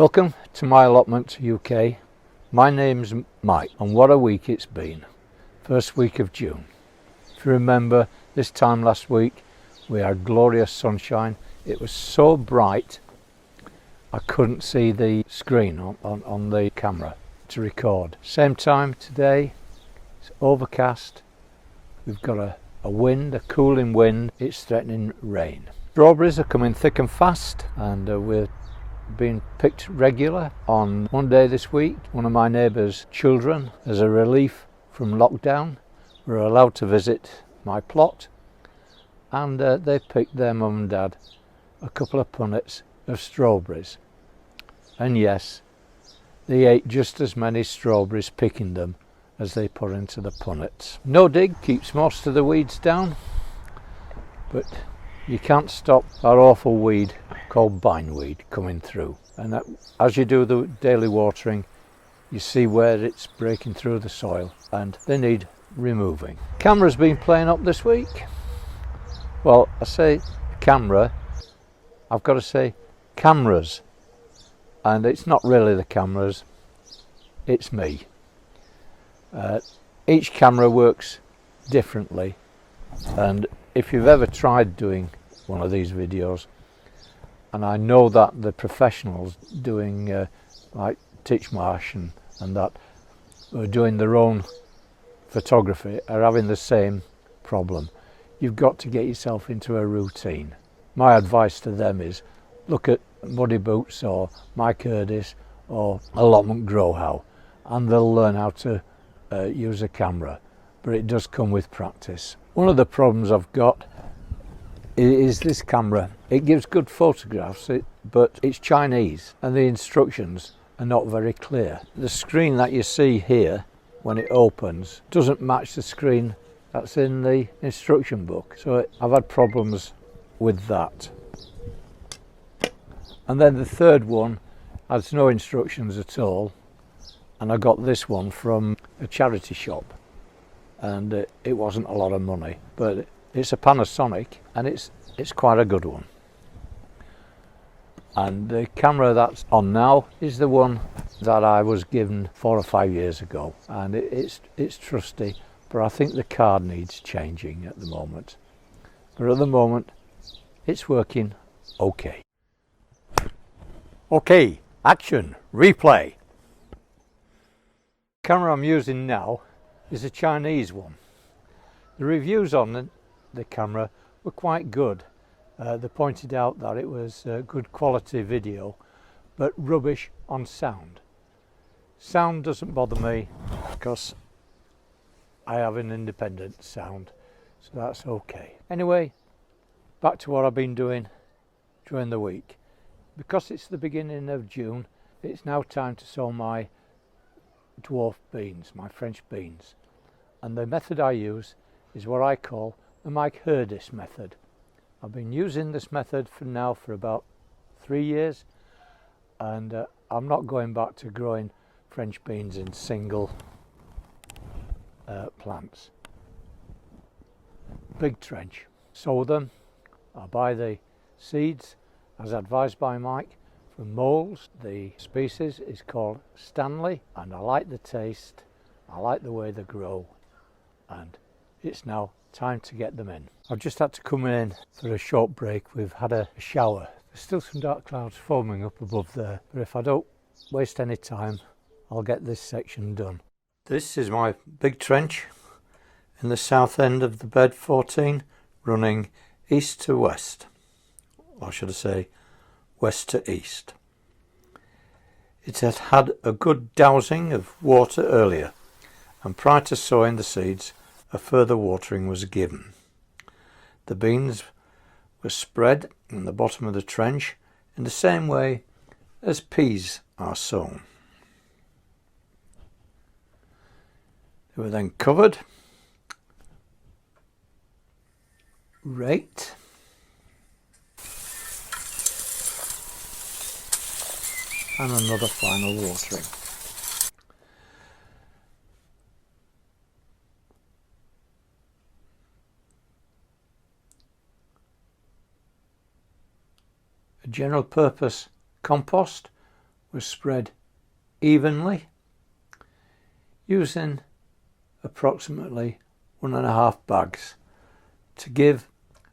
Welcome to my allotment UK. My name's Mike and what a week it's been. First week of June. If you remember, this time last week we had glorious sunshine. It was so bright I couldn't see the screen on the camera to record. Same time today, it's overcast. We've got a wind, a cooling wind. It's threatening rain. Strawberries are coming thick and fast, and we're being picked regular. On Monday this week, one of my neighbours' children, as a relief from lockdown, were allowed to visit my plot, and they picked their mum and dad a couple of punnets of strawberries. And yes, they ate just as many strawberries picking them as they put into the punnets. No dig keeps most of the weeds down, but you can't stop that awful weed called bindweed coming through. And that, as you do the daily watering, you see where it's breaking through the soil and they need removing. Camera's been playing up this week. Well, I say camera, I've got to say cameras. And it's not really the cameras, it's me. Each camera works differently, and if you've ever tried doing one of these videos, and I know that the professionals doing like Tichmarsh and that who are doing their own photography are having the same problem. You've got to get yourself into a routine. My advice to them is look at Muddy Boots or My Curtis or Allotment Grow How, and they'll learn how to use a camera, but it does come with practice. One of the problems I've got is this camera. It gives good photographs, but it's Chinese and the instructions are not very clear. The screen that you see here when it opens doesn't match the screen that's in the instruction book, so I've had problems with that. And then the third one has no instructions at all, and I got this one from a charity shop, and it wasn't a lot of money, but it's a Panasonic and it's quite a good one. And the camera that's on now is the one that I was given 4 or 5 years ago, and it's trusty, but I think the card needs changing at the moment. But at the moment it's working okay. Okay, action, replay. The camera I'm using now is a Chinese one. The reviews on the camera were quite good. They pointed out that it was good quality video, but rubbish on sound. Sound doesn't bother me because I have an independent sound, so that's okay. Anyway, back to what I've been doing during the week. Because it's the beginning of June, it's now time to sow my dwarf beans, my French beans. And the method I use is what I call the Mike Herdis method. I've been using this method for about 3 years, and I'm not going back to growing French beans in single plants. Big trench. Sow them. I buy the seeds as advised by Mike from moles. The species is called Stanley, and I like the taste, I like the way they grow, and it's now time to get them in. I've just had to come in for a short break. We've had a shower. There's still some dark clouds forming up above there, but if I don't waste any time, I'll get this section done. This is my big trench in the south end of the bed 14, running east to west, or should I say west to east. It had had a good dousing of water earlier, and prior to sowing the seeds a further watering was given. The beans were spread in the bottom of the trench in the same way as peas are sown. They were then covered, raked, and another final watering. A general purpose compost was spread evenly using approximately 1.5 bags to give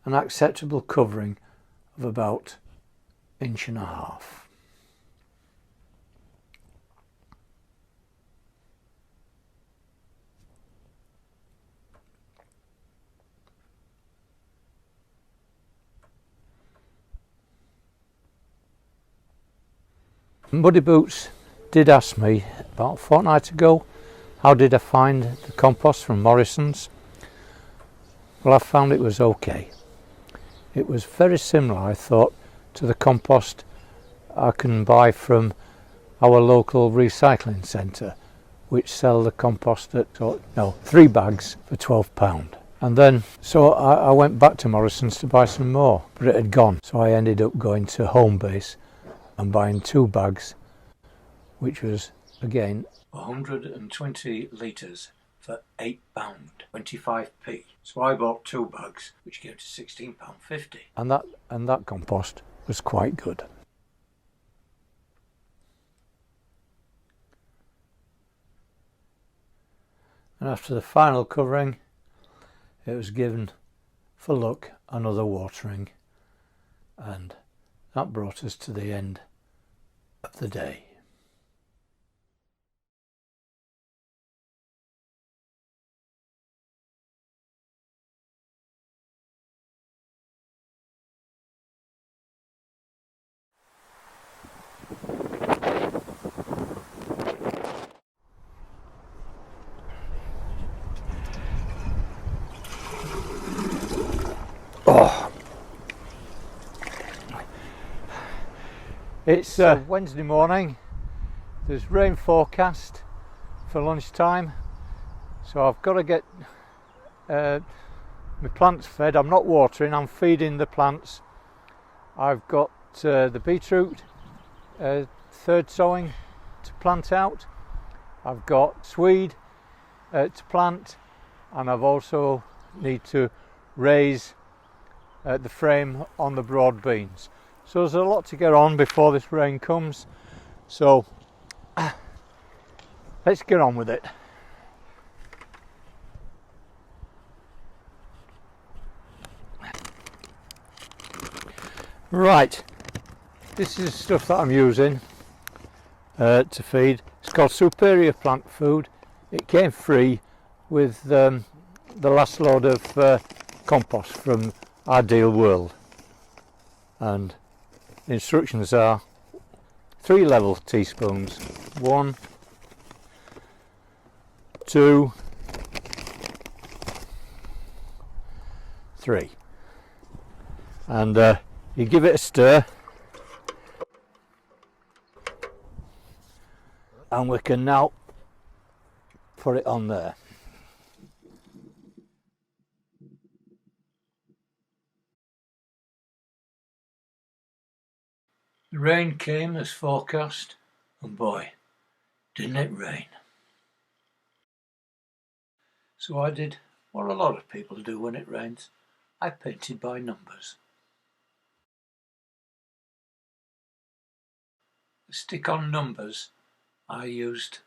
an acceptable covering of about 1.5 inches. Muddy Boots did ask me about a fortnight ago, how did I find the compost from Morrison's? Well, I found it was okay. It was very similar, I thought, to the compost I can buy from our local recycling centre, which sell the compost at 3 bags for £12. And then so I went back to Morrison's to buy some more, but it had gone, so I ended up going to Homebase and buying 2 bags, which was again 120 litres for £8, 25p. So I bought 2 bags, which came to £16.50. And that compost was quite good. And after the final covering, it was given, for luck, another watering, and that brought us to the end of the day. It's Wednesday morning. There's rain forecast for lunchtime, so I've got to get my plants fed. I'm not watering, I'm feeding the plants. I've got the beetroot, third sowing to plant out. I've got swede to plant, and I've also need to raise the frame on the broad beans. So there's a lot to get on before this rain comes, so let's get on with it. Right, this is stuff that I'm using to feed. It's called Superior Plant Food. It came free with the last load of compost from Ideal World, and the instructions are 3 level teaspoons, 1, 2, 3, and you give it a stir, and we can now put it on there. The rain came as forecast, and boy, didn't it rain. So I did what a lot of people do when it rains. I painted by numbers. The stick-on numbers I used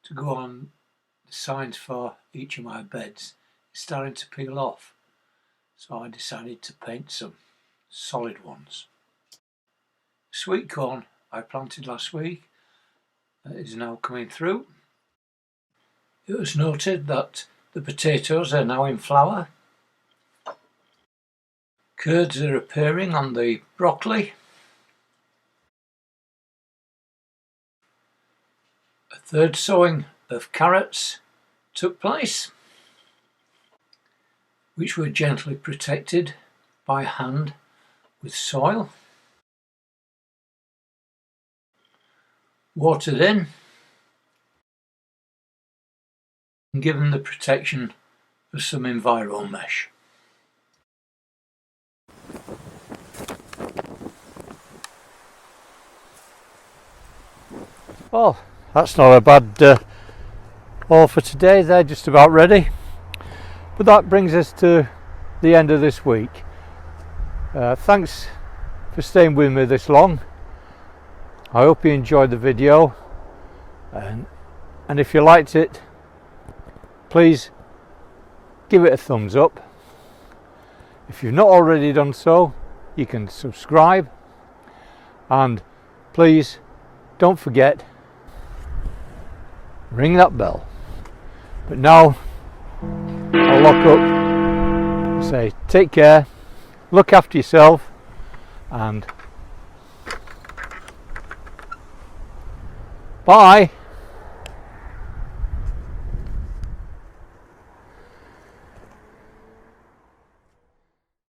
to go on the signs for each of my beds is starting to peel off, so I decided to paint some solid ones. Sweetcorn I planted last week is now coming through. It was noted that the potatoes are now in flower. Curds are appearing on the broccoli. A third sowing of carrots took place, which were gently protected by hand with soil. Watered in and given the protection of some enviro mesh. Well, that's not a bad haul for today. They're just about ready. But that brings us to the end of this week. Thanks for staying with me this long. I hope you enjoyed the video, and if you liked it, please give it a thumbs up. If you've not already done so, you can subscribe, and please don't forget, ring that bell. But now I'll lock up and say take care, look after yourself, and bye.